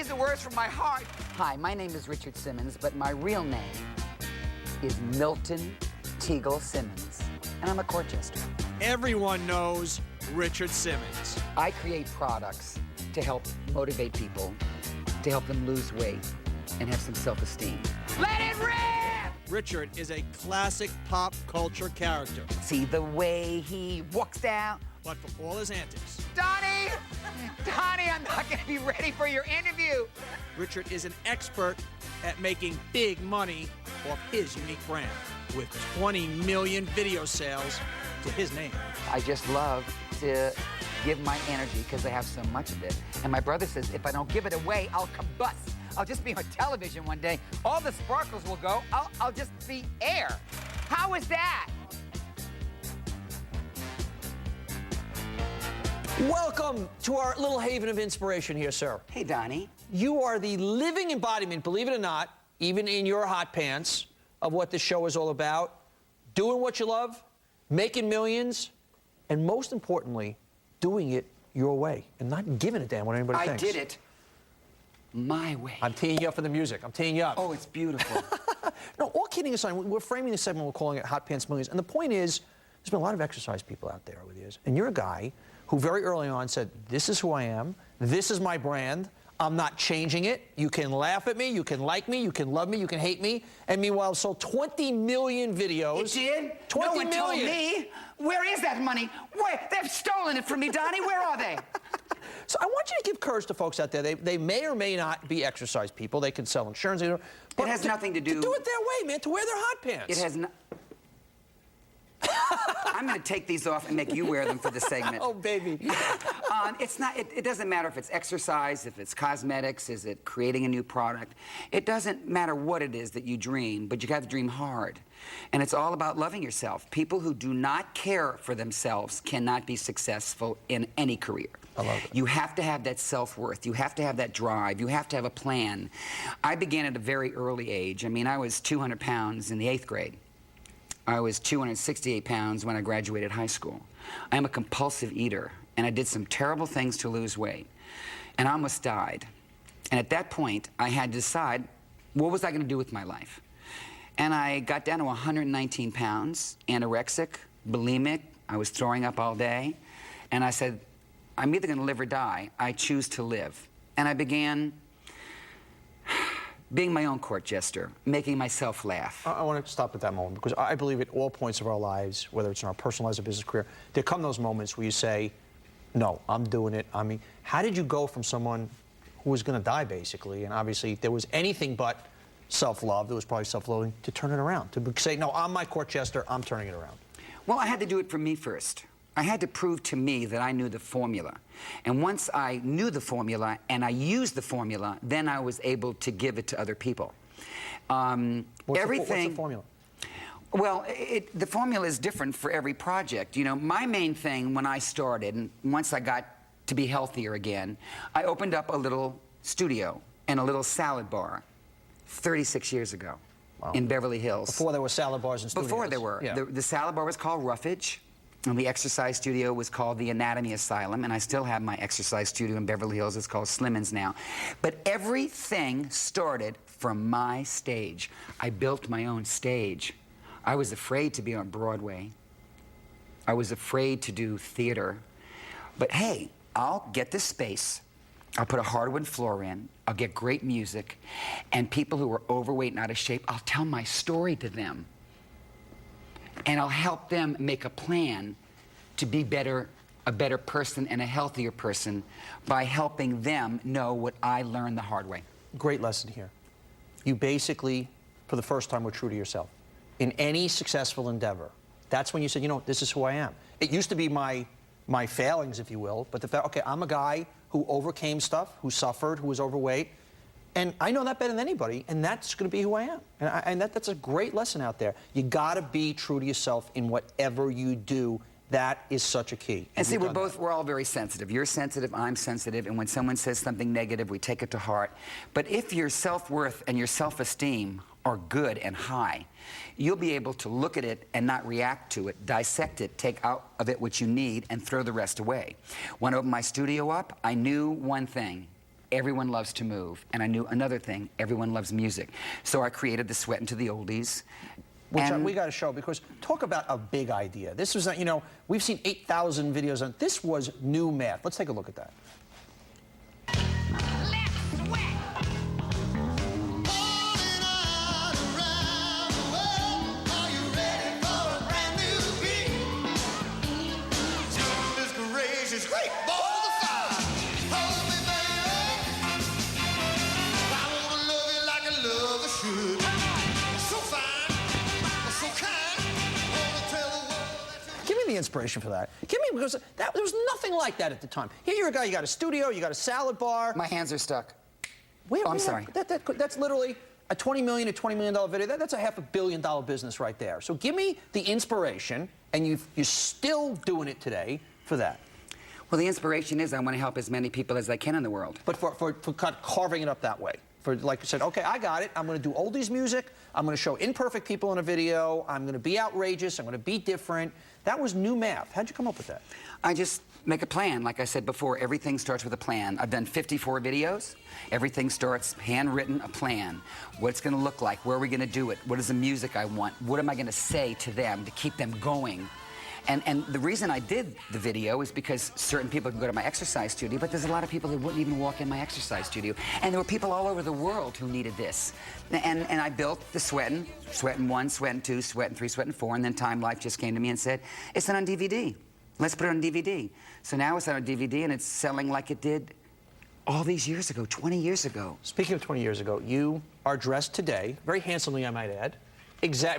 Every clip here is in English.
these are words from my heart. Hi, my name is Richard Simmons, but my real name is Milton Teagle Simmons, and I'm a court jester. Everyone knows Richard Simmons. I create products to help motivate people, to help them lose weight, and have some self-esteem. Let it rip! Richard is a classic pop culture character. See the way he walks down. But for all his antics, Donnie! Donnie, I'm not going to be ready for your interview. Richard is an expert at making big money off his unique brand, with 20 million video sales to his name. I just love to give my energy because I have so much of it. And my brother says if I don't give it away, I'll combust. I'll just be on television one day. All the sparkles will go. I'll just be air. How is that? Welcome to our little haven of inspiration here, sir. Hey, Donnie. You are the living embodiment, believe it or not, even in your hot pants, of what this show is all about. Doing what you love, making millions, and most importantly, doing it your way and not giving a damn what anybody thinks. I did it my way. I'm teeing you up for the music. I'm teeing you up. Oh, it's beautiful. No, all kidding aside, we're framing this segment, we're calling it Hot Pants Millions. And the point is, there's been a lot of exercise people out there over the years. And you're a guy who very early on said, this is who I am, this is my brand, I'm not changing it. You can laugh at me, you can like me, you can love me, you can hate me. And meanwhile, sold 20 million videos. It did? 20 no one million. told me. Where is that money? Where? They've stolen it from me, Donnie. Where are they? So I want you to give courage to folks out there. They may or may not be exercise people. They can sell insurance. But it has nothing to do... To do it their way, man, to wear their hot pants. It has not... I'm going to take these off and make you wear them for the segment. Oh, baby. It's not. It doesn't matter if it's exercise, if it's cosmetics, is it creating a new product. It doesn't matter what it is that you dream, but you got to dream hard. And it's all about loving yourself. People who do not care for themselves cannot be successful in any career. I love it. You have to have that self-worth. You have to have that drive. You have to have a plan. I began at a very early age. I mean, I was 200 pounds in the 8th grade. I was 268 pounds when I graduated high school. I am a compulsive eater, and I did some terrible things to lose weight, and I almost died. And at that point, I had to decide, what was I going to do with my life? And I got down to 119 pounds, anorexic, bulimic. I was throwing up all day. And I said, I'm either going to live or die. I choose to live. And I began being my own court jester, making myself laugh. I want to stop at that moment, because I believe at all points of our lives, whether it's in our personal lives or business career, there come those moments where you say, no, I'm doing it. I mean, how did you go from someone who was going to die, basically, and obviously if there was anything but self-love, there was probably self-loathing, to turn it around, to say, no, I'm my court jester, I'm turning it around? Well, I had to do it for me first. I had to prove to me that I knew the formula. And once I knew the formula and I used the formula, then I was able to give it to other people. What's the formula? Well, the formula is different for every project. You know, my main thing when I started, and once I got to be healthier again, I opened up a little studio and a little salad bar 36 years ago. Wow. In Beverly Hills. Before there were salad bars and studios. Before there were. Yeah. The salad bar was called Roughage. And the exercise studio was called the Anatomy Asylum, and I still have my exercise studio in Beverly Hills. It's called Slimmins now. But everything started from my stage. I built my own stage. I was afraid to be on Broadway. I was afraid to do theater. But hey, I'll get this space. I'll put a hardwood floor in. I'll get great music. And people who are overweight and out of shape, I'll tell my story to them. And I'll help them make a plan to be a better person and a healthier person by helping them know what I learned the hard way. Great lesson here. You basically, for the first time, were true to yourself. In any successful endeavor, that's when you said, you know, this is who I am. It used to be my failings, if you will, but the fact, okay, I'm a guy who overcame stuff, who suffered, who was overweight, and I know that better than anybody, and that's going to be who I am. And that's a great lesson out there. You got to be true to yourself in whatever you do. That is such a key. And see, we're all very sensitive. You're sensitive, I'm sensitive, and when someone says something negative, we take it to heart. But if your self-worth and your self-esteem are good and high, you'll be able to look at it and not react to it, dissect it, take out of it what you need, and throw the rest away. When I opened my studio up, I knew one thing. everyone loves to move. And I knew another thing, everyone loves music. So I created the Sweatin to the Oldies. Which we got to show, because talk about a big idea. This was, you know, we've seen 8,000 videos on, this was new math. Let's take a look at that. The inspiration for that. Give me, because there was nothing like that at the time. Here you're a guy, you got a studio, you got a salad bar. My hands are stuck. I'm sorry. That's literally a $20 million video. That's a $500 million business right there. So give me the inspiration, and you're still doing it today for that. Well, the inspiration is I want to help as many people as I can in the world. But for carving it up that way. For, like you said, okay, I got it. I'm going to do oldies music. I'm going to show imperfect people in a video. I'm going to be outrageous. I'm going to be different. That was new math. How'd you come up with that? I just make a plan. Like I said before, everything starts with a plan. I've done 54 videos. Everything starts handwritten, a plan. What it's going to look like. Where are we going to do it? What is the music I want? What am I going to say to them to keep them going? And the reason I did the video is because certain people can go to my exercise studio, but there's a lot of people who wouldn't even walk in my exercise studio. And there were people all over the world who needed this. And I built the Sweatin, Sweatin 1, Sweatin 2, Sweatin 3, Sweatin 4, and then Time Life just came to me and said, it's on DVD. Let's put it on DVD. So now it's on DVD and it's selling like it did all these years ago, 20 years ago. Speaking of 20 years ago, you are dressed today, very handsomely, I might add.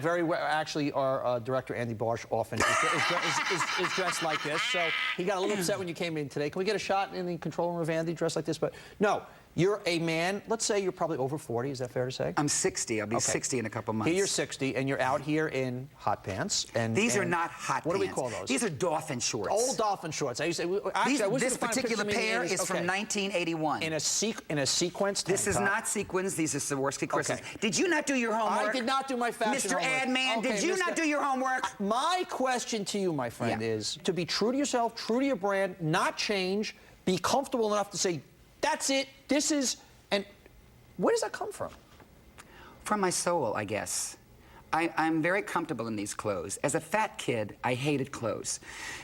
Very well. Actually, our director, Andy Barsh, often is dressed like this. So he got a little upset when you came in today. Can we get a shot in the control room of Andy dressed like this? But no, you're a man. Let's say you're probably over 40. Is that fair to say? I'm 60. I'll be 60 in a couple months. Here you're 60, and you're out here in hot pants. And these are not hot pants. What do we call those? These are dolphin shorts. Old dolphin shorts. I used to say, actually, this particular pair is from 1981. In a sequence. This is not sequins. These are Swarovski crystals. Okay. Did you not do your homework? I did not do my fashion Mr. homework. Ad Man, did you not do your homework? My question to you, my friend, is to be true to yourself, true to your brand, not change, be comfortable enough to say, that's it, this is, and where does that come from? From my soul, I guess. I'm very comfortable in these clothes. As a fat kid, I hated clothes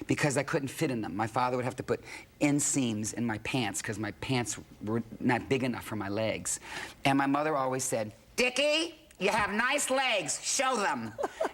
because I couldn't fit in them. My father would have to put inseams in my pants because my pants were not big enough for my legs. And my mother always said, Dickie, you have nice legs, show them.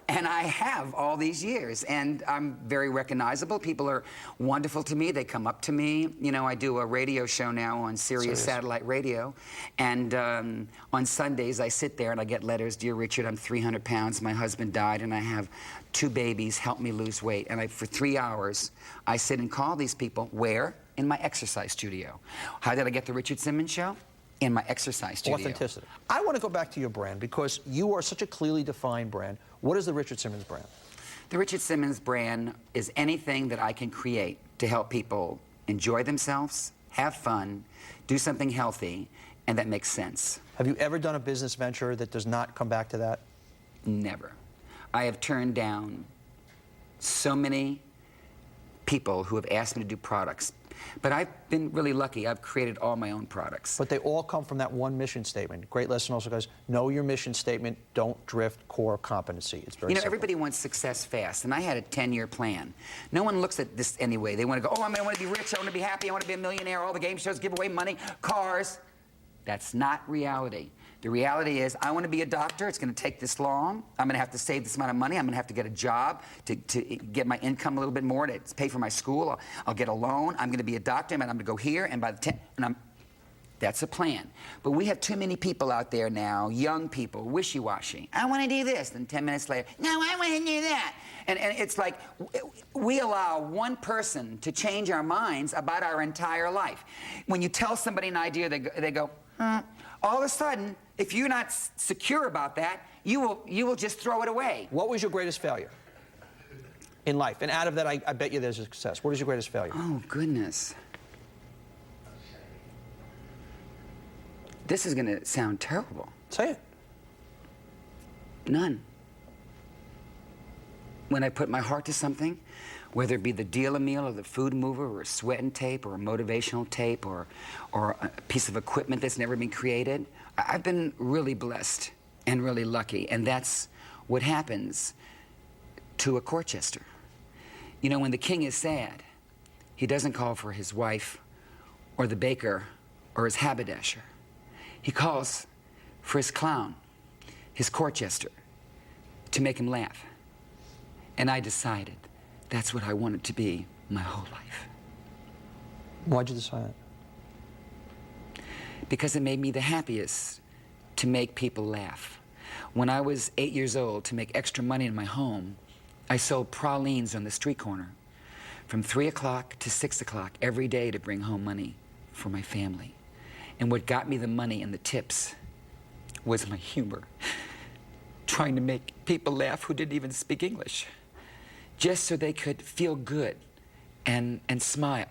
And I have all these years, and I'm very recognizable. People are wonderful to me. They come up to me. You know, I do a radio show now on Sirius Satellite Radio, and on Sundays I sit there and I get letters, Dear Richard, I'm 300 pounds, my husband died, and I have 2 babies, help me lose weight. And for 3 hours, I sit and call these people. Where? In my exercise studio. How did I get the Richard Simmons show? In my exercise studio. Authenticity. I want to go back to your brand because you are such a clearly defined brand. What is the Richard Simmons brand? The Richard Simmons brand is anything that I can create to help people enjoy themselves, have fun, do something healthy, and that makes sense. Have you ever done a business venture that does not come back to that? Never. I have turned down so many people who have asked me to do products. But I've been really lucky. I've created all my own products. But they all come from that one mission statement. Great lesson also goes, know your mission statement, don't drift, core competency. It's very simple. Everybody wants success fast, and I had a 10-year plan. No one looks at this anyway. They want to go, oh, I want to be rich, I want to be happy, I want to be a millionaire, all the game shows give away money, cars. That's not reality. The reality is, I want to be a doctor. It's going to take this long. I'm going to have to save this amount of money. I'm going to have to get a job to get my income a little bit more to pay for my school. I'll get a loan. I'm going to be a doctor, and I'm going to go here, and by the time, that's a plan. But we have too many people out there now, young people, wishy-washy. I want to do this. Then 10 minutes later, no, I want to do that. And it's like we allow one person to change our minds about our entire life. When you tell somebody an idea, they go, all of a sudden, if you're not secure about that, you will just throw it away. What was your greatest failure in life? And out of that, I bet you there's a success. What is your greatest failure? Oh, goodness. This is going to sound terrible. Say it. None. When I put my heart to something, whether it be the deal-a-meal or the food mover or a Sweatin tape or a motivational tape or a piece of equipment that's never been created. I've been really blessed and really lucky, and that's what happens to a court jester. You know, when the king is sad, he doesn't call for his wife or the baker or his haberdasher. He calls for his clown, his court jester, to make him laugh. And I decided that's what I wanted to be my whole life. Why'd you decide that? Because it made me the happiest to make people laugh. When I was 8 years old, to make extra money in my home, I sold pralines on the street corner from 3 o'clock to 6 o'clock every day to bring home money for my family. And what got me the money and the tips was my humor, trying to make people laugh who didn't even speak English, just so they could feel good and smile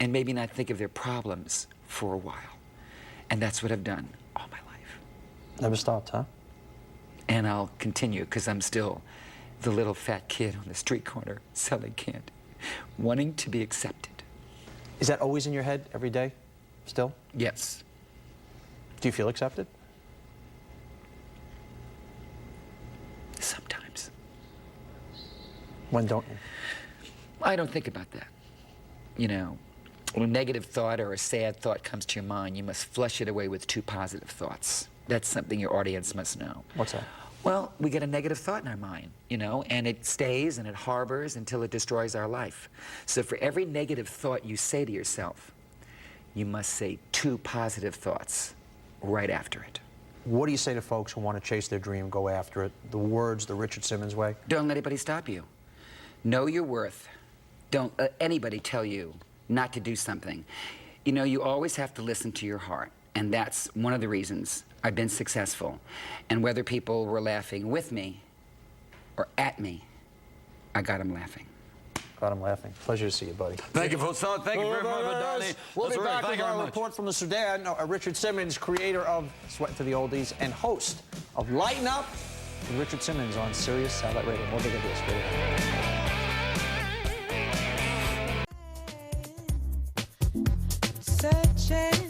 and maybe not think of their problems for a while. And that's what I've done all my life. Never stopped, huh? And I'll continue, because I'm still the little fat kid on the street corner selling candy, wanting to be accepted. Is that always in your head every day, still? Yes. Do you feel accepted? Sometimes. When don't you? I don't think about that. You know, when a negative thought or a sad thought comes to your mind, you must flush it away with 2 positive thoughts. That's something your audience must know. What's that? Well, we get a negative thought in our mind, you know, and it stays and it harbors until it destroys our life. So for every negative thought you say to yourself, you must say 2 positive thoughts right after it. What do you say to folks who want to chase their dream, go after it? The words, the Richard Simmons way? Don't let anybody stop you. Know your worth. Don't let anybody tell you not to do something. You know, you always have to listen to your heart, and that's one of the reasons I've been successful. And whether people were laughing with me or at me, I got them laughing. Got him laughing. Pleasure to see you, buddy. Thank you, Fulson. Thank you very much, Donnie. We'll be That's back right. with Thank you our very much. report from the Sudan. Richard Simmons, creator of Sweatin to the Oldies and host of Lighten Up with Richard Simmons on Sirius Satellite Radio. More big ideas for you. Searching